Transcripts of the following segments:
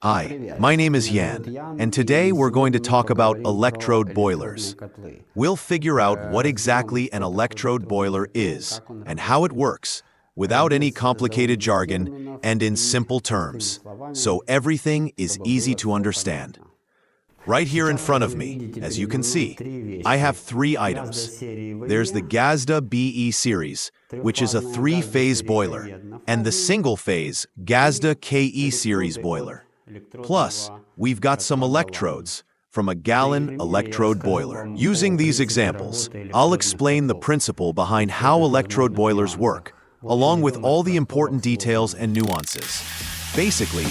Hi, my name is Yan, and today we're going to talk about electrode boilers. We'll figure out what exactly an electrode boiler is and how it works, without any complicated jargon and in simple terms, so everything is easy to understand. Right here in front of me, as you can see, I have three items. There's the GAZDA BE series, which is a three-phase boiler, and the single-phase GAZDA KE series boiler. Plus, we've got some electrodes from a Galan electrode boiler. Using these examples, I'll explain the principle behind how electrode boilers work, along with all the important details and nuances. Basically,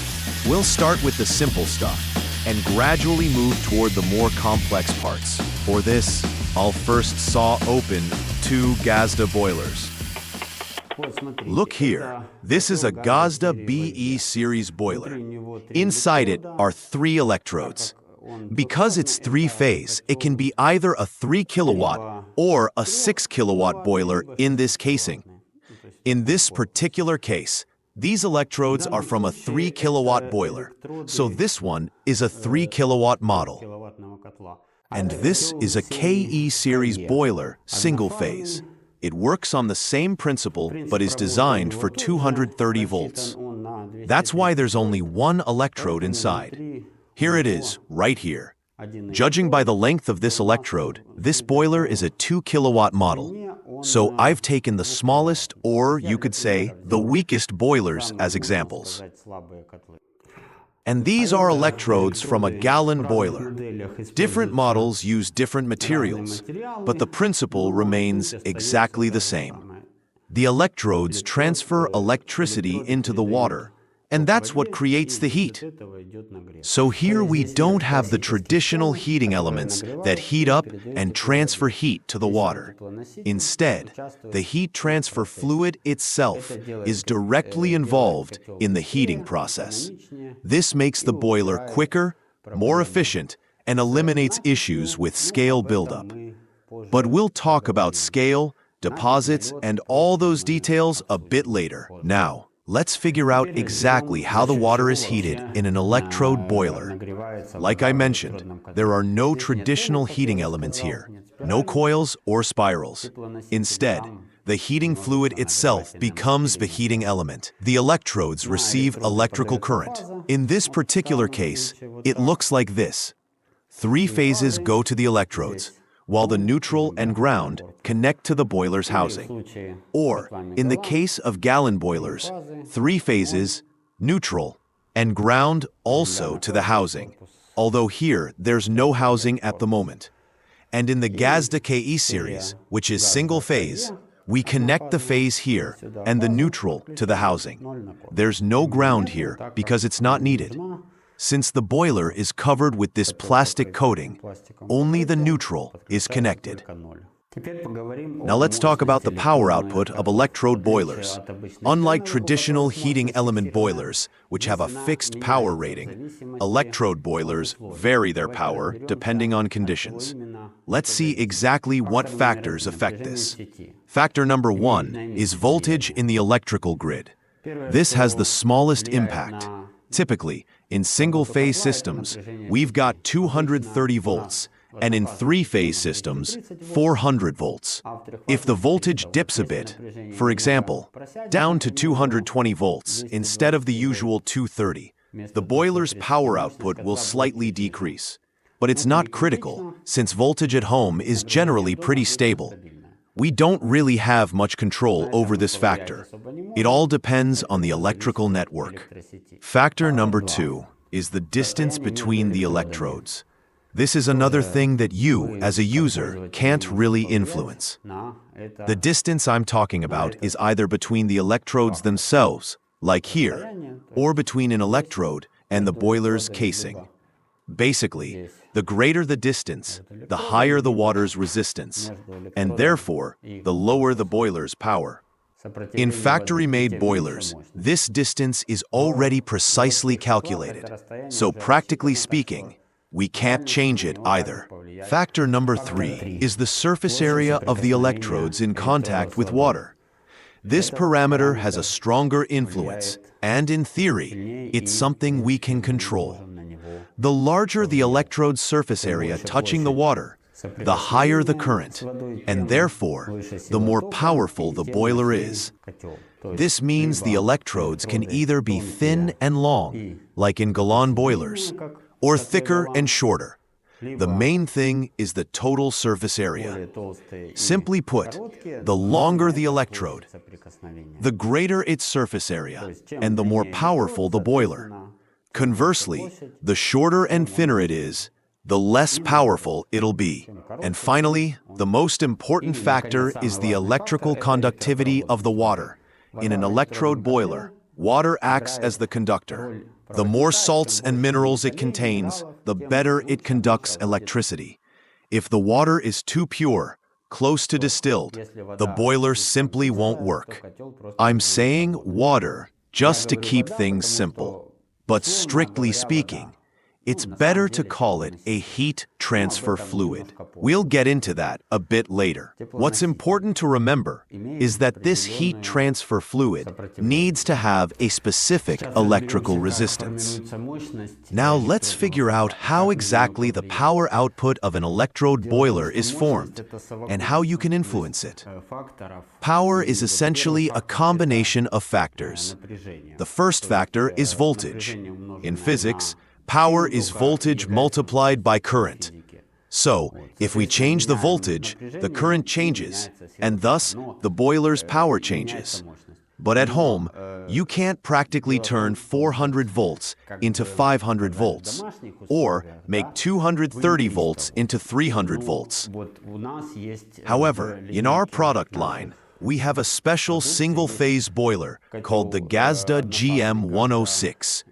we'll start with the simple stuff and gradually move toward the more complex parts. For this, I'll first saw open two GAZDA boilers. Look here, this is a GAZDA BE series boiler. Inside it are three electrodes. Because it's three-phase, it can be either a 3 kilowatt or a 6 kilowatt boiler in this casing. In this particular case, these electrodes are from a 3 kilowatt boiler, so this one is a 3 kilowatt model. And this is a KE series boiler, single-phase. It works on the same principle but is designed for 230 volts. That's why there's only one electrode inside. Here it is, right here. Judging by the length of this electrode, this boiler is a 2 kilowatt model. So I've taken the smallest, or you could say, the weakest boilers as examples. And these are electrodes from a Galan boiler. Different models use different materials, but the principle remains exactly the same. The electrodes transfer electricity into the water, and that's what creates the heat. So here we don't have the traditional heating elements that heat up and transfer heat to the water. Instead, the heat transfer fluid itself is directly involved in the heating process. This makes the boiler quicker, more efficient, and eliminates issues with scale buildup. But we'll talk about scale, deposits, and all those details a bit later. Now, let's figure out exactly how the water is heated in an electrode boiler. Like I mentioned, there are no traditional heating elements here, no coils or spirals. Instead, the heating fluid itself becomes the heating element. The electrodes receive electrical current. In this particular case, it looks like this. Three phases go to the electrodes, while the neutral and ground connect to the boiler's housing. Or, in the case of Galan boilers, three phases, neutral, and ground also to the housing, although here there's no housing at the moment. And in the GAZDA KE series, which is single phase, we connect the phase here and the neutral to the housing. There's no ground here because it's not needed. Since the boiler is covered with this plastic coating, only the neutral is connected. Now let's talk about the power output of electrode boilers. Unlike traditional heating element boilers, which have a fixed power rating, electrode boilers vary their power depending on conditions. Let's see exactly what factors affect this. Factor number 1 is voltage in the electrical grid. This has the smallest impact. Typically, in single-phase systems, we've got 230 volts, and in three-phase systems, 400 volts. If the voltage dips a bit, for example, down to 220 volts instead of the usual 230, the boiler's power output will slightly decrease. But it's not critical, since voltage at home is generally pretty stable. We don't really have much control over this factor. It all depends on the electrical network. Factor number 2 is the distance between the electrodes. This is another thing that you, as a user, can't really influence. The distance I'm talking about is either between the electrodes themselves, like here, or between an electrode and the boiler's casing. Basically, the greater the distance, the higher the water's resistance, and therefore, the lower the boiler's power. In factory-made boilers, this distance is already precisely calculated, so practically speaking, we can't change it either. Factor number 3 is the surface area of the electrodes in contact with water. This parameter has a stronger influence, and in theory, it's something we can control. The larger the electrode's surface area touching the water, the higher the current, and therefore, the more powerful the boiler is. This means the electrodes can either be thin and long, like in Galan boilers, or thicker and shorter. The main thing is the total surface area. Simply put, the longer the electrode, the greater its surface area, and the more powerful the boiler. Conversely, the shorter and thinner it is, the less powerful it'll be. And finally, the most important factor is the electrical conductivity of the water. In an electrode boiler, water acts as the conductor. The more salts and minerals it contains, the better it conducts electricity. If the water is too pure, close to distilled, the boiler simply won't work. I'm saying water just to keep things simple. But strictly speaking, it's better to call it a heat transfer fluid. We'll get into that a bit later. What's important to remember is that this heat transfer fluid needs to have a specific electrical resistance. Now let's figure out how exactly the power output of an electrode boiler is formed and how you can influence it. Power is essentially a combination of factors. The first factor is voltage. In physics, power is voltage multiplied by current. So, if we change the voltage, the current changes, and thus, the boiler's power changes. But at home, you can't practically turn 400 volts into 500 volts, or make 230 volts into 300 volts. However, in our product line, we have a special single-phase boiler called the GAZDA GM106.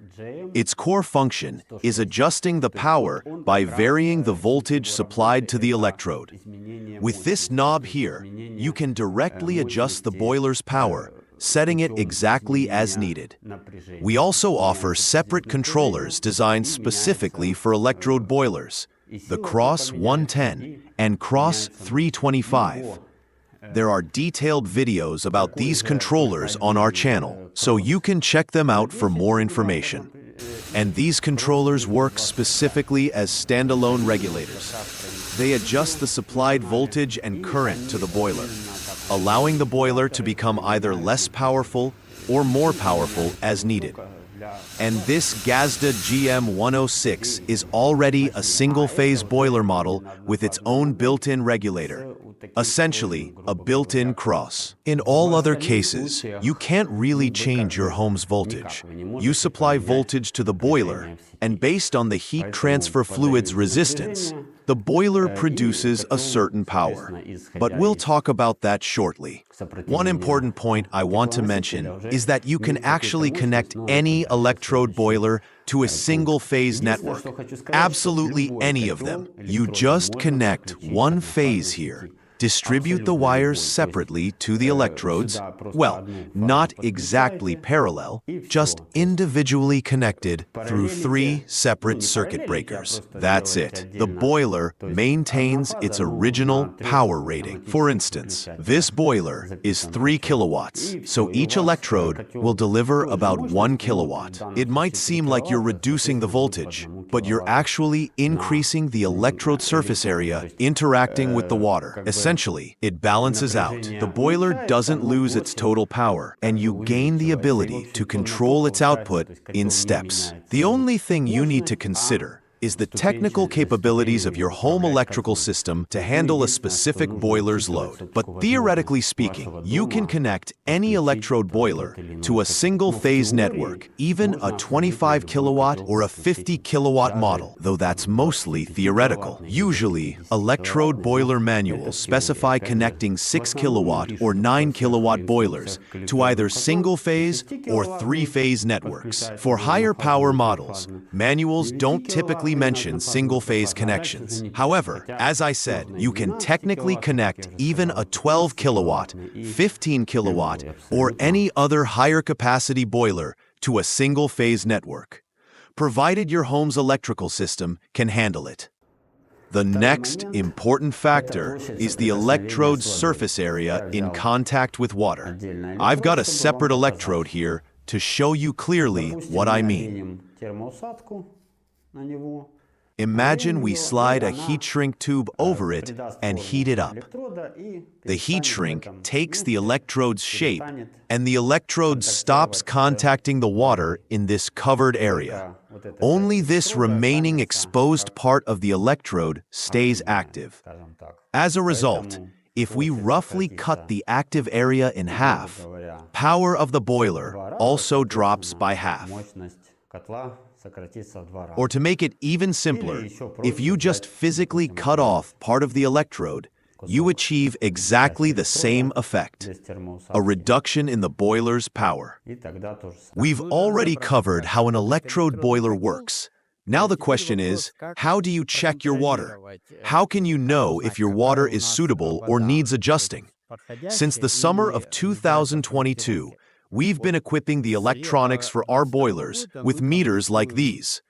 Its core function is adjusting the power by varying the voltage supplied to the electrode. With this knob here, you can directly adjust the boiler's power, setting it exactly as needed. We also offer separate controllers designed specifically for electrode boilers, the KROS 110 and KROS 325. There are detailed videos about these controllers on our channel, so you can check them out for more information. And these controllers work specifically as standalone regulators. They adjust the supplied voltage and current to the boiler, allowing the boiler to become either less powerful or more powerful as needed. And this GAZDA GM106 is already a single-phase boiler model with its own built-in regulator, essentially a built-in KROS. In all other cases, you can't really change your home's voltage. You supply voltage to the boiler, and based on the heat transfer fluid's resistance, the boiler produces a certain power. But we'll talk about that shortly. One important point I want to mention is that you can actually connect any electrode boiler to a single-phase network. Absolutely any of them. You just connect one phase here. Distribute the wires separately to the electrodes, well, not exactly parallel, just individually connected through 3 separate circuit breakers. That's it. The boiler maintains its original power rating. For instance, this boiler is 3 kilowatts, so each electrode will deliver about 1 kilowatt. It might seem like you're reducing the voltage, but you're actually increasing the electrode surface area interacting with the water. Essentially, it balances out. The boiler doesn't lose its total power, and you gain the ability to control its output in steps. The only thing you need to consider is the technical capabilities of your home electrical system to handle a specific boiler's load. But theoretically speaking, you can connect any electrode boiler to a single-phase network, even a 25 kilowatt or a 50 kilowatt model, though that's mostly theoretical. Usually, electrode boiler manuals specify connecting 6 kilowatt or 9 kilowatt boilers to either single-phase or 3-phase networks. For higher power models, manuals don't typically mention single-phase connections. However, as I said, you can technically connect even a 12 kilowatt, 15 kilowatt, or any other higher capacity boiler to a single-phase network, provided your home's electrical system can handle it. The next important factor is the electrode's surface area in contact with water. I've got a separate electrode here to show you clearly what I mean. Imagine we slide a heat shrink tube over it and heat it up. The heat shrink takes the electrode's shape, and the electrode stops contacting the water in this covered area. Only this remaining exposed part of the electrode stays active. As a result, if we roughly cut the active area in half, power of the boiler also drops by half. Or to make it even simpler, if you just physically cut off part of the electrode, you achieve exactly the same effect, a reduction in the boiler's power. We've already covered how an electrode boiler works. Now the question is, how do you check your water? How can you know if your water is suitable or needs adjusting? Since the summer of 2022, we've been equipping the electronics for our boilers with meters like these.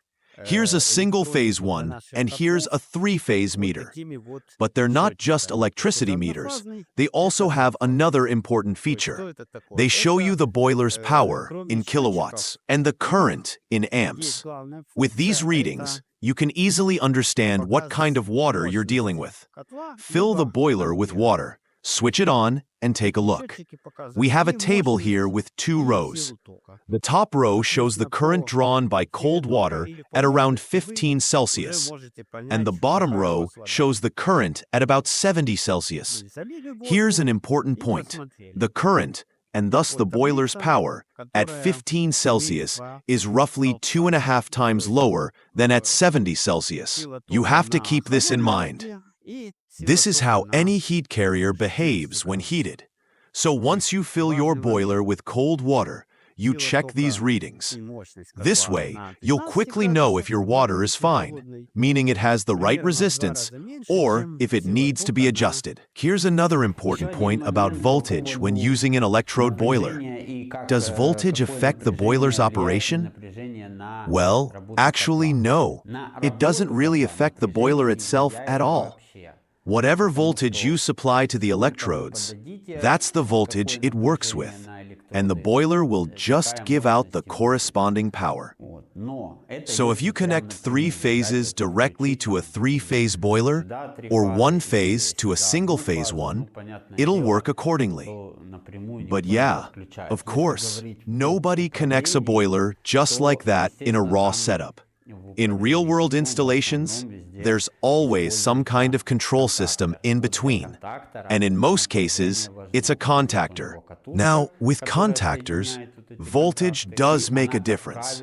Here's a single-phase one, and here's a three-phase meter. But they're not just electricity meters. They also have another important feature. They show you the boiler's power in kilowatts and the current in amps. With these readings, you can easily understand what kind of water you're dealing with. Fill the boiler with water, switch it on, and take a look. We have a table here with two rows. The top row shows the current drawn by cold water at around 15 Celsius, and the bottom row shows the current at about 70 Celsius. Here's an important point. The current, and thus the boiler's power, at 15 Celsius is roughly 2.5 times lower than at 70 Celsius. You have to keep this in mind. This is how any heat carrier behaves when heated. So once you fill your boiler with cold water, you check these readings. This way, you'll quickly know if your water is fine, meaning it has the right resistance, or if it needs to be adjusted. Here's another important point about voltage when using an electrode boiler. Does voltage affect the boiler's operation? Well, actually, no. It doesn't really affect the boiler itself at all. Whatever voltage you supply to the electrodes, that's the voltage it works with, and the boiler will just give out the corresponding power. So if you connect 3 phases directly to a 3-phase boiler, or 1 phase to a single-phase one, it'll work accordingly. But yeah, of course, nobody connects a boiler just like that in a raw setup. In real-world installations, there's always some kind of control system in between, and in most cases, it's a contactor. Now, with contactors, voltage does make a difference.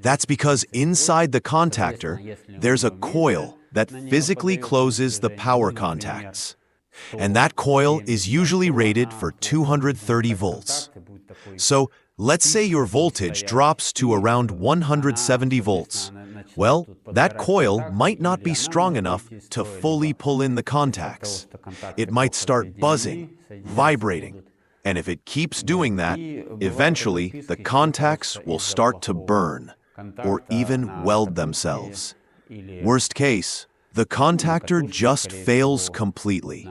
That's because inside the contactor, there's a coil that physically closes the power contacts. And that coil is usually rated for 230 volts. So, let's say your voltage drops to around 170 volts. Well, that coil might not be strong enough to fully pull in the contacts. It might start buzzing, vibrating, and if it keeps doing that, eventually the contacts will start to burn or even weld themselves. Worst case, the contactor just fails completely.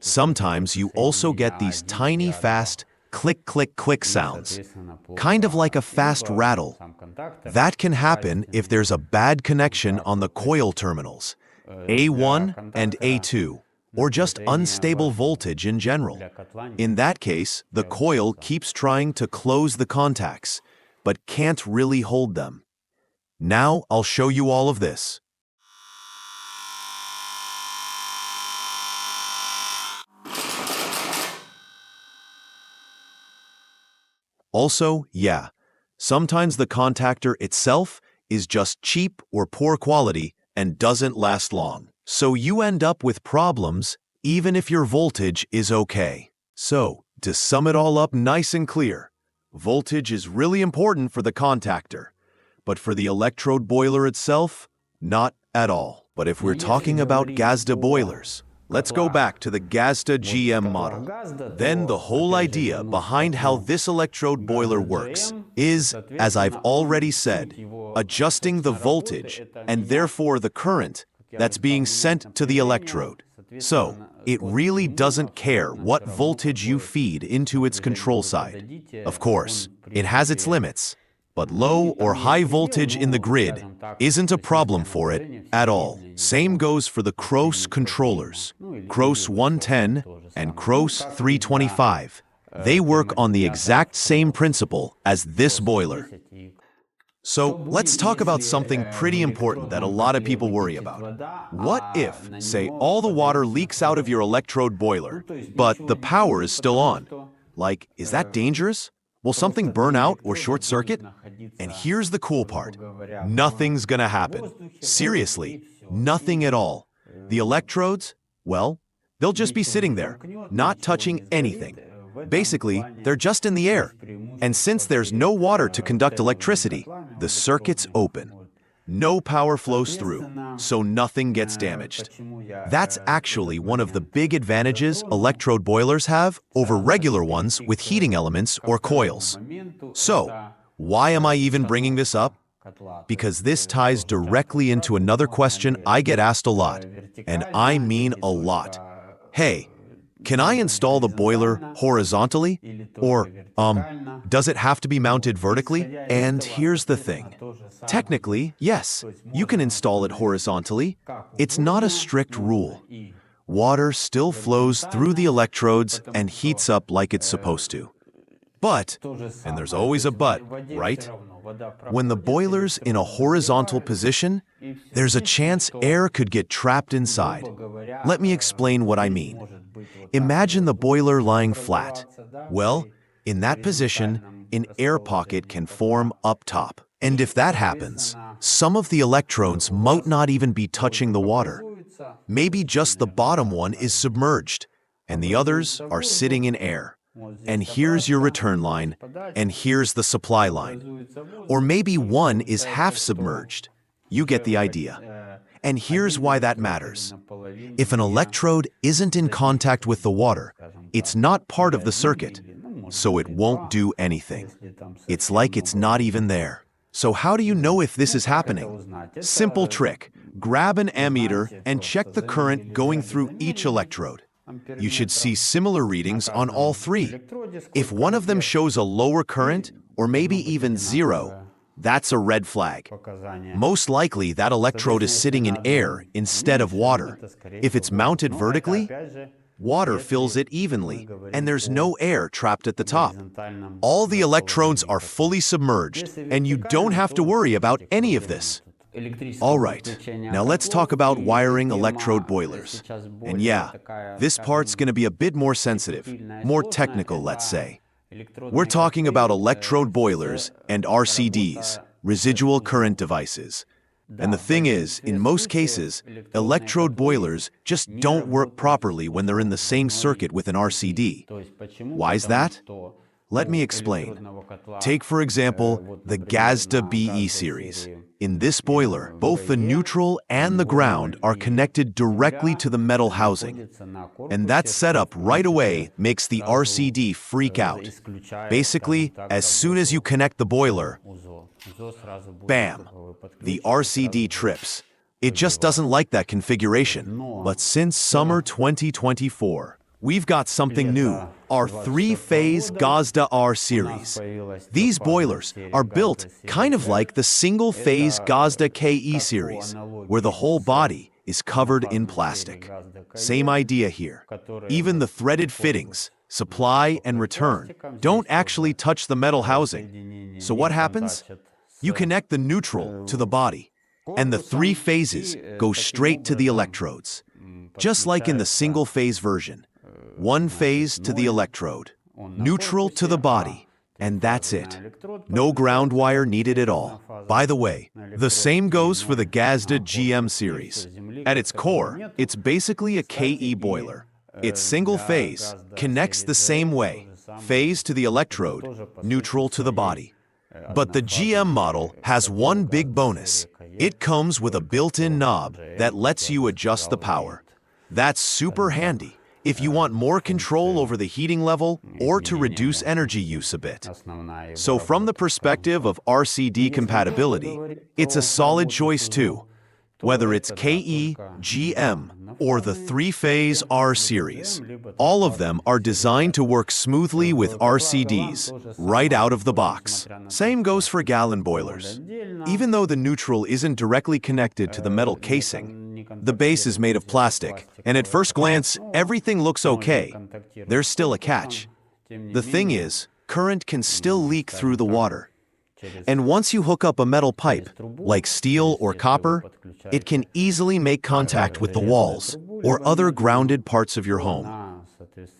Sometimes you also get these tiny, fast click, click, click sounds, kind of like a fast rattle. That can happen if there's a bad connection on the coil terminals, A1 and A2, or just unstable voltage in general. In that case, the coil keeps trying to close the contacts, but can't really hold them. Now I'll show you all of this. Also, yeah, sometimes the contactor itself is just cheap or poor quality and doesn't last long. So you end up with problems even if your voltage is okay. So, to sum it all up nice and clear, voltage is really important for the contactor, but for the electrode boiler itself, not at all. But if we're talking about GAZDA boilers, let's go back to the GAZDA GM model. Then the whole idea behind how this electrode boiler works is, as I've already said, adjusting the voltage and therefore the current that's being sent to the electrode. So, it really doesn't care what voltage you feed into its control side. Of course, it has its limits, but low or high voltage in the grid isn't a problem for it at all. Same goes for the KROS controllers, KROS 110 and KROS 325. They work on the exact same principle as this boiler. So let's talk about something pretty important that a lot of people worry about. What if, say, all the water leaks out of your electrode boiler, but the power is still on? Like, is that dangerous? Will something burn out or short circuit? And here's the cool part. Nothing's gonna happen. Seriously, nothing at all. The electrodes, well, they'll just be sitting there, not touching anything. Basically, they're just in the air. And since there's no water to conduct electricity, the circuit's open. No power flows through, so nothing gets damaged. That's actually one of the big advantages electrode boilers have over regular ones with heating elements or coils. So, why am I even bringing this up? Because this ties directly into another question I get asked a lot, and I mean a lot. Hey, can I install the boiler horizontally? Or, does it have to be mounted vertically? And here's the thing. Technically, yes, you can install it horizontally. It's not a strict rule. Water still flows through the electrodes and heats up like it's supposed to. But, and there's always a but, right? When the boiler's in a horizontal position, there's a chance air could get trapped inside. Let me explain what I mean. Imagine the boiler lying flat. Well, in that position, an air pocket can form up top. And if that happens, some of the electrodes might not even be touching the water. Maybe just the bottom one is submerged, and the others are sitting in air. And here's your return line, and here's the supply line. Or maybe one is half submerged. You get the idea. And here's why that matters. If an electrode isn't in contact with the water, it's not part of the circuit, so it won't do anything. It's like it's not even there. So how do you know if this is happening? Simple trick. Grab an ammeter and check the current going through each electrode. You should see similar readings on all three. If one of them shows a lower current, or maybe even zero, that's a red flag. Most likely that electrode is sitting in air instead of water. If it's mounted vertically, water fills it evenly, and there's no air trapped at the top. All the electrodes are fully submerged, and you don't have to worry about any of this. All right, now let's talk about wiring electrode boilers. And yeah, this part's going to be a bit more sensitive, more technical, let's say. We're talking about electrode boilers and RCDs, residual current devices. And the thing is, in most cases, electrode boilers just don't work properly when they're in the same circuit with an RCD. Why is that? Let me explain. Take, for example, the GAZDA BE series. In this boiler, both the neutral and the ground are connected directly to the metal housing. And that setup right away makes the RCD freak out. Basically, as soon as you connect the boiler, bam, the RCD trips. It just doesn't like that configuration. But since summer 2024, we've got something new, our three-phase GAZDA R series. These boilers are built kind of like the single-phase GAZDA K series, where the whole body is covered in plastic. Same idea here. Even the threaded fittings, supply and return, don't actually touch the metal housing. So what happens? You connect the neutral to the body, and the three phases go straight to the electrodes, just like in the single-phase version. One phase to the electrode, neutral to the body, and that's it. No ground wire needed at all. By the way, the same goes for the GAZDA GM series. At its core, it's basically a KE boiler. It's single phase, connects the same way, phase to the electrode, neutral to the body. But the GM model has one big bonus. It comes with a built-in knob that lets you adjust the power. That's super handy if you want more control over the heating level or to reduce energy use a bit. So from the perspective of RCD compatibility, it's a solid choice too. Whether it's KE, GM, or the three-phase R series, all of them are designed to work smoothly with RCDs right out of the box. Same goes for Galan boilers. Even though the neutral isn't directly connected to the metal casing, the base is made of plastic, and at first glance, everything looks okay. There's still a catch. The thing is, current can still leak through the water. And once you hook up a metal pipe, like steel or copper, it can easily make contact with the walls or other grounded parts of your home.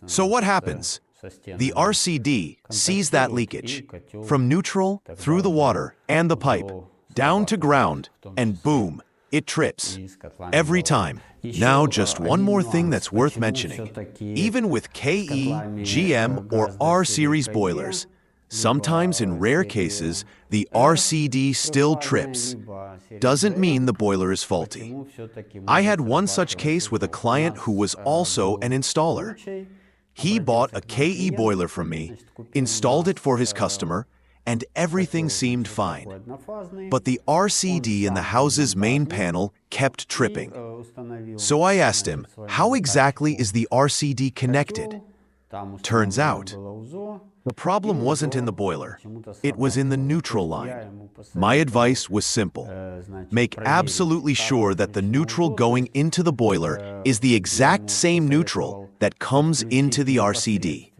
So what happens? The RCD sees that leakage, from neutral, through the water, and the pipe, down to ground, and boom, it trips. Every time. Now, just one more thing that's worth mentioning. Even with KE, GM, or R series boilers, sometimes in rare cases, the RCD still trips. Doesn't mean the boiler is faulty. I had one such case with a client who was also an installer. He bought a KE boiler from me, installed it for his customer, and everything seemed fine. But the RCD in the house's main panel kept tripping. So I asked him, how exactly is the RCD connected? Turns out, the problem wasn't in the boiler. It was in the neutral line. My advice was simple. Make absolutely sure that the neutral going into the boiler is the exact same neutral that comes into the RCD.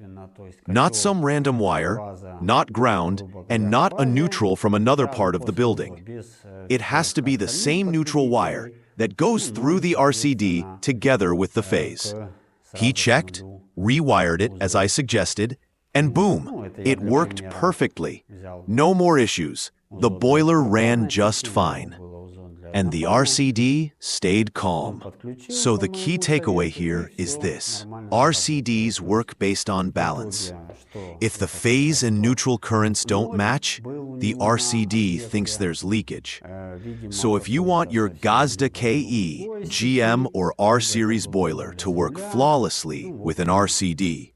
Not some random wire, not ground, and not a neutral from another part of the building. It has to be the same neutral wire that goes through the RCD together with the phase. He checked, rewired it as I suggested, and boom, it worked perfectly. No more issues. The boiler ran just fine. And the RCD stayed calm. So the key takeaway here is this. RCDs work based on balance. If the phase and neutral currents don't match, the RCD thinks there's leakage. So if you want your GAZDA KE, GM, or R series boiler to work flawlessly with an RCD,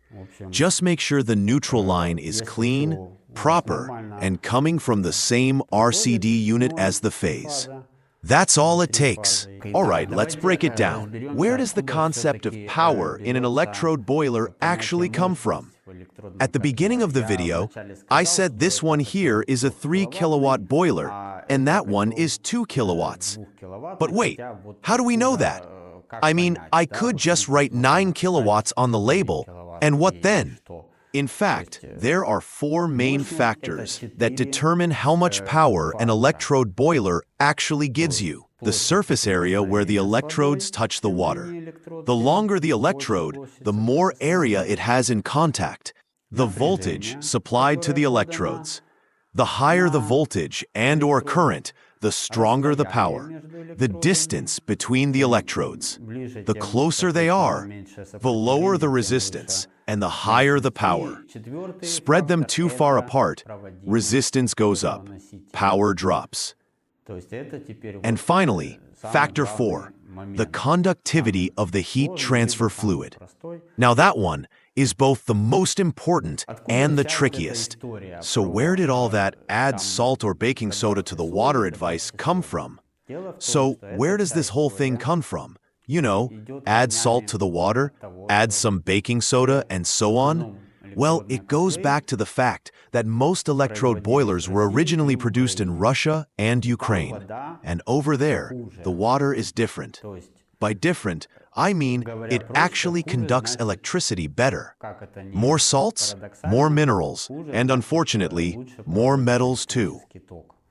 just make sure the neutral line is clean, proper, and coming from the same RCD unit as the phase. That's all it takes. All right, let's break it down. Where does the concept of power in an electrode boiler actually come from? At the beginning of the video, I said this one here is a 3 kilowatt boiler, and that one is 2 kilowatts. But wait, how do we know that? I mean, I could just write 9 kilowatts on the label, and what then? In fact, there are 4 main factors that determine how much power an electrode boiler actually gives you. The surface area where the electrodes touch the water. The longer the electrode, the more area it has in contact. The voltage supplied to the electrodes. The higher the voltage and/or current, the stronger the power. The distance between the electrodes. The closer they are, the lower the resistance, and the higher the power. Spread them too far apart, resistance goes up, power drops. And finally, factor 4, the conductivity of the heat transfer fluid. Now that one is both the most important and the trickiest. So where did all that add salt or baking soda to the water advice come from? So where does this whole thing come from? You know, add salt to the water, add some baking soda, and so on? Well, it goes back to the fact that most electrode boilers were originally produced in Russia and Ukraine. And over there, the water is different. By different, I mean it actually conducts electricity better. More salts, more minerals, and unfortunately, more metals too.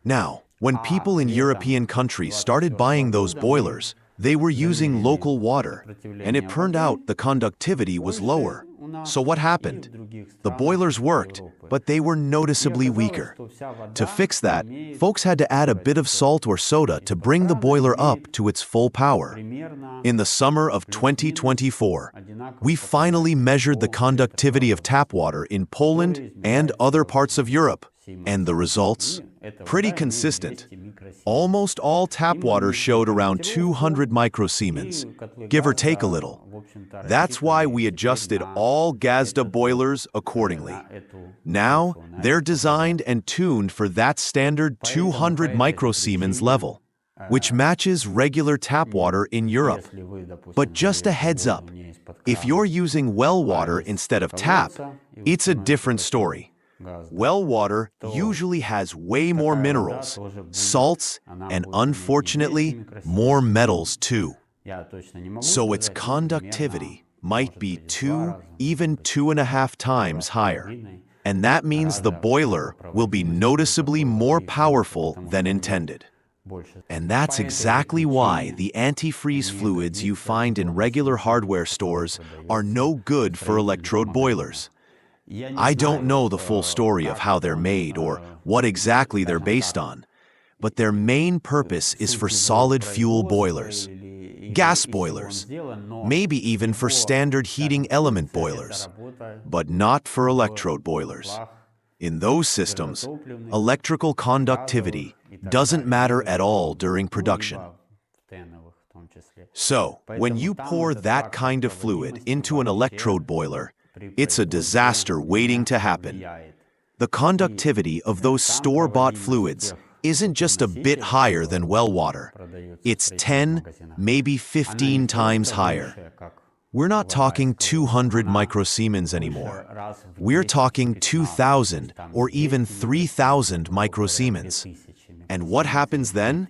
Now, when people in European countries started buying those boilers, they were using local water, and it turned out the conductivity was lower. So what happened? The boilers worked, but they were noticeably weaker. To fix that, folks had to add a bit of salt or soda to bring the boiler up to its full power. In the summer of 2024, we finally measured the conductivity of tap water in Poland and other parts of Europe. And the results? Pretty consistent. Almost all tap water showed around 200 microsiemens, give or take a little. That's why we adjusted all GAZDA boilers accordingly. Now, they're designed and tuned for that standard 200 microsiemens level. which matches regular tap water in Europe. But just a heads up, if you're using well water instead of tap, it's a different story. Well water usually has way more minerals, salts, and unfortunately, more metals too. So its conductivity might be 2, even 2.5 times higher. And that means the boiler will be noticeably more powerful than intended. And that's exactly why the antifreeze fluids you find in regular hardware stores are no good for electrode boilers. I don't know the full story of how they're made or what exactly they're based on, but their main purpose is for solid fuel boilers, gas boilers, maybe even for standard heating element boilers, but not for electrode boilers. In those systems, electrical conductivity doesn't matter at all during production. So, when you pour that kind of fluid into an electrode boiler, it's a disaster waiting to happen. The conductivity of those store-bought fluids isn't just a bit higher than well water. It's 10, maybe 15 times higher. We're not talking 200 microsiemens anymore. We're talking 2,000 or even 3,000 microsiemens. And what happens then?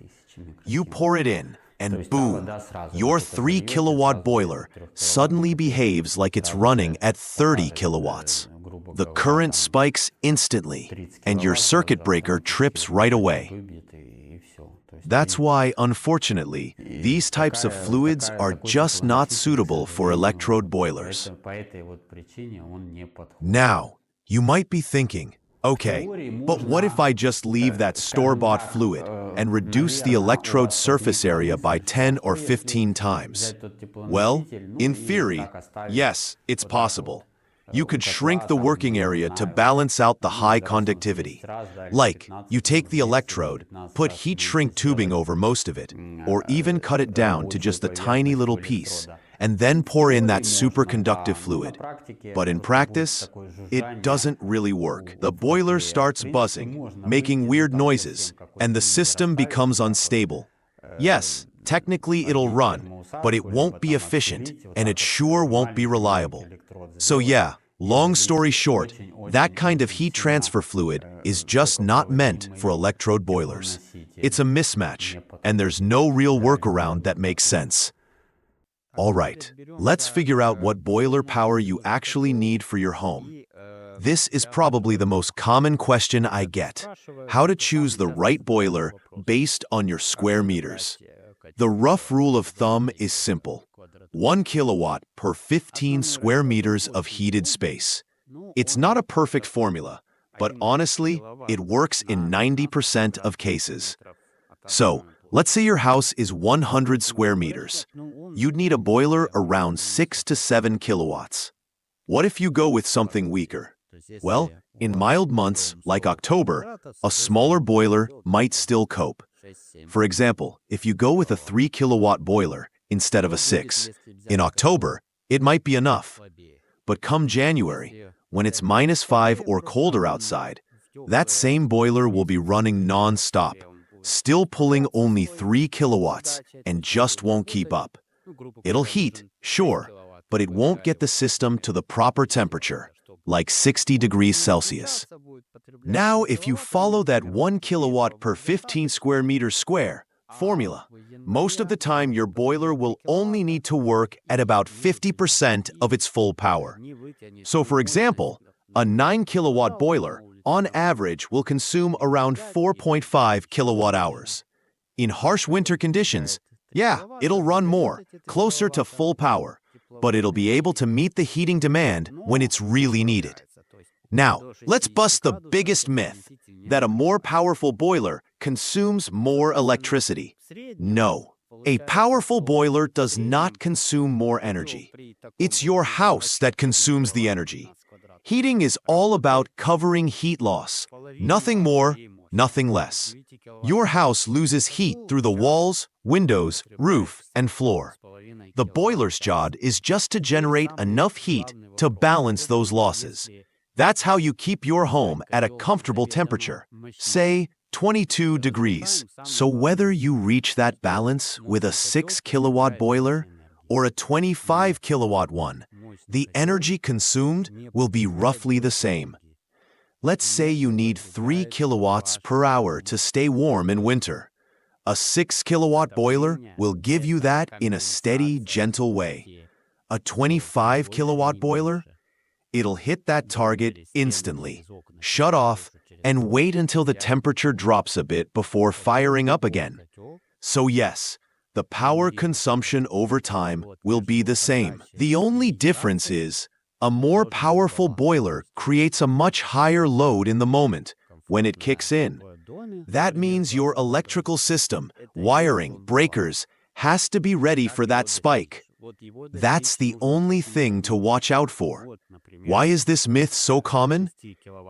You pour it in, and boom, your 3 kilowatt boiler suddenly behaves like it's running at 30 kilowatts. The current spikes instantly, and your circuit breaker trips right away. That's why, unfortunately, these types of fluids are just not suitable for electrode boilers. Now, you might be thinking, okay, but what if I just leave that store-bought fluid and reduce the electrode surface area by 10 or 15 times? Well, in theory, yes, it's possible. You could shrink the working area to balance out the high conductivity. Like, you take the electrode, put heat shrink tubing over most of it, or even cut it down to just a tiny little piece, and then pour in that superconductive fluid. But in practice, it doesn't really work. The boiler starts buzzing, making weird noises, and the system becomes unstable. Yes, technically it'll run, but it won't be efficient, and it sure won't be reliable. So yeah, long story short, that kind of heat transfer fluid is just not meant for electrode boilers. It's a mismatch, and there's no real workaround that makes sense. All right, let's figure out what boiler power you actually need for your home. This is probably the most common question I get: how to choose the right boiler based on your square meters. The rough rule of thumb is simple: 1 kilowatt per 15 square meters of heated space. It's not a perfect formula, but honestly, it works in 90% of cases. So, let's say your house is 100 square meters. You'd need a boiler around 6 to 7 kilowatts. What if you go with something weaker? Well, in mild months, like October, a smaller boiler might still cope. For example, if you go with a 3 kilowatt boiler instead of a 6, in October, it might be enough. But come January, when it's -5 or colder outside, that same boiler will be running non-stop, still pulling only 3 kilowatts, and just won't keep up. It'll heat, sure, but it won't get the system to the proper temperature, like 60 degrees Celsius. Now, if you follow that 1 kilowatt per 15 square meters square formula, most of the time your boiler will only need to work at about 50% of its full power. So for example, a 9 kilowatt boiler on average will consume around 4.5 kilowatt hours. In harsh winter conditions, yeah, it'll run more, closer to full power, but it'll be able to meet the heating demand when it's really needed. Now, let's bust the biggest myth, that a more powerful boiler consumes more electricity. No, a powerful boiler does not consume more energy. It's your house that consumes the energy. Heating is all about covering heat loss. Nothing more, nothing less. Your house loses heat through the walls, windows, roof, and floor. The boiler's job is just to generate enough heat to balance those losses. That's how you keep your home at a comfortable temperature, say 22 degrees. So whether you reach that balance with a 6 kilowatt boiler or a 25 kilowatt one, the energy consumed will be roughly the same. Let's say you need 3 kilowatts per hour to stay warm in winter. A 6 kilowatt boiler will give you that in a steady, gentle way. A 25 kilowatt boiler? It'll hit that target instantly, shut off, and wait until the temperature drops a bit before firing up again. So yes, the power consumption over time will be the same. The only difference is, a more powerful boiler creates a much higher load in the moment when it kicks in. That means your electrical system, wiring, breakers, has to be ready for that spike. That's the only thing to watch out for. Why is this myth so common?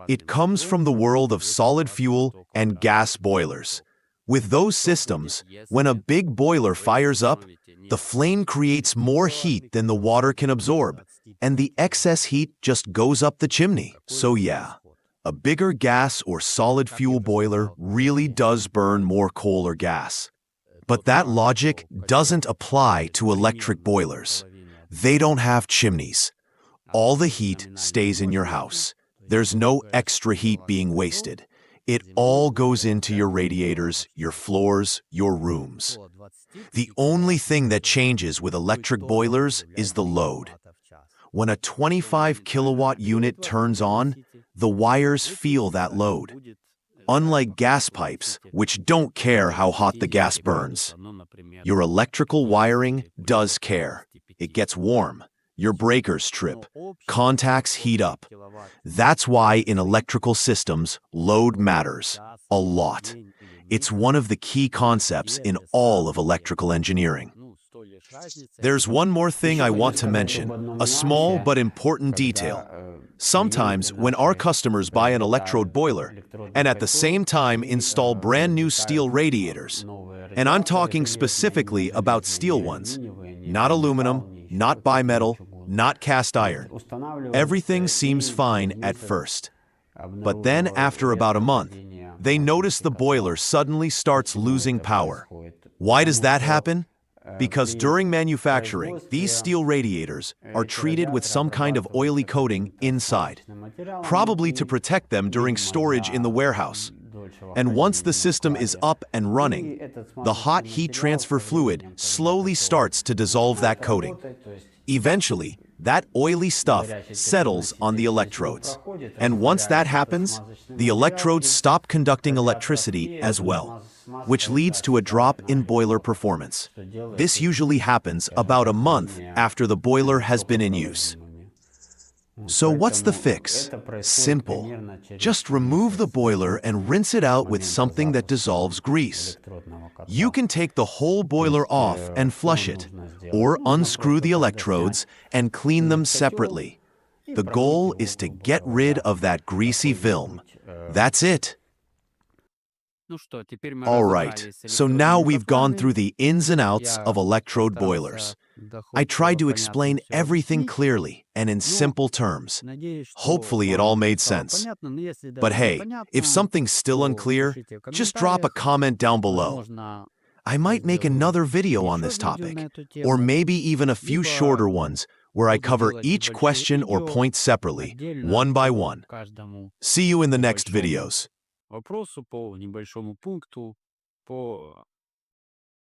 It comes from the world of solid fuel and gas boilers. With those systems, when a big boiler fires up, the flame creates more heat than the water can absorb, and the excess heat just goes up the chimney. So yeah, a bigger gas or solid fuel boiler really does burn more coal or gas. But that logic doesn't apply to electric boilers. They don't have chimneys. All the heat stays in your house. There's no extra heat being wasted. It all goes into your radiators, your floors, your rooms. The only thing that changes with electric boilers is the load. When a 25 kilowatt unit turns on, the wires feel that load. Unlike gas pipes, which don't care how hot the gas burns, your electrical wiring does care. It gets warm. Your breakers trip. Contacts heat up. That's why in electrical systems, load matters a lot. It's one of the key concepts in all of electrical engineering. There's one more thing I want to mention, a small but important detail. Sometimes when our customers buy an electrode boiler and at the same time install brand new steel radiators, and I'm talking specifically about steel ones, not aluminum, not bimetal, not cast iron. Everything seems fine at first. But then after about a month, they notice the boiler suddenly starts losing power. Why does that happen? Because during manufacturing, these steel radiators are treated with some kind of oily coating inside, probably to protect them during storage in the warehouse. And once the system is up and running, the hot heat transfer fluid slowly starts to dissolve that coating. Eventually, that oily stuff settles on the electrodes. And once that happens, the electrodes stop conducting electricity as well, which leads to a drop in boiler performance. This usually happens about a month after the boiler has been in use. So what's the fix? Simple. Just remove the boiler and rinse it out with something that dissolves grease. You can take the whole boiler off and flush it, or unscrew the electrodes and clean them separately. The goal is to get rid of that greasy film. That's it. All right, so now we've gone through the ins and outs of electrode boilers. I tried to explain everything clearly and in simple terms. Hopefully it all made sense. But hey, if something's still unclear, just drop a comment down below. I might make another video on this topic, or maybe even a few shorter ones where I cover each question or point separately, one by one. See you in the next videos. Вопросу по небольшому пункту, по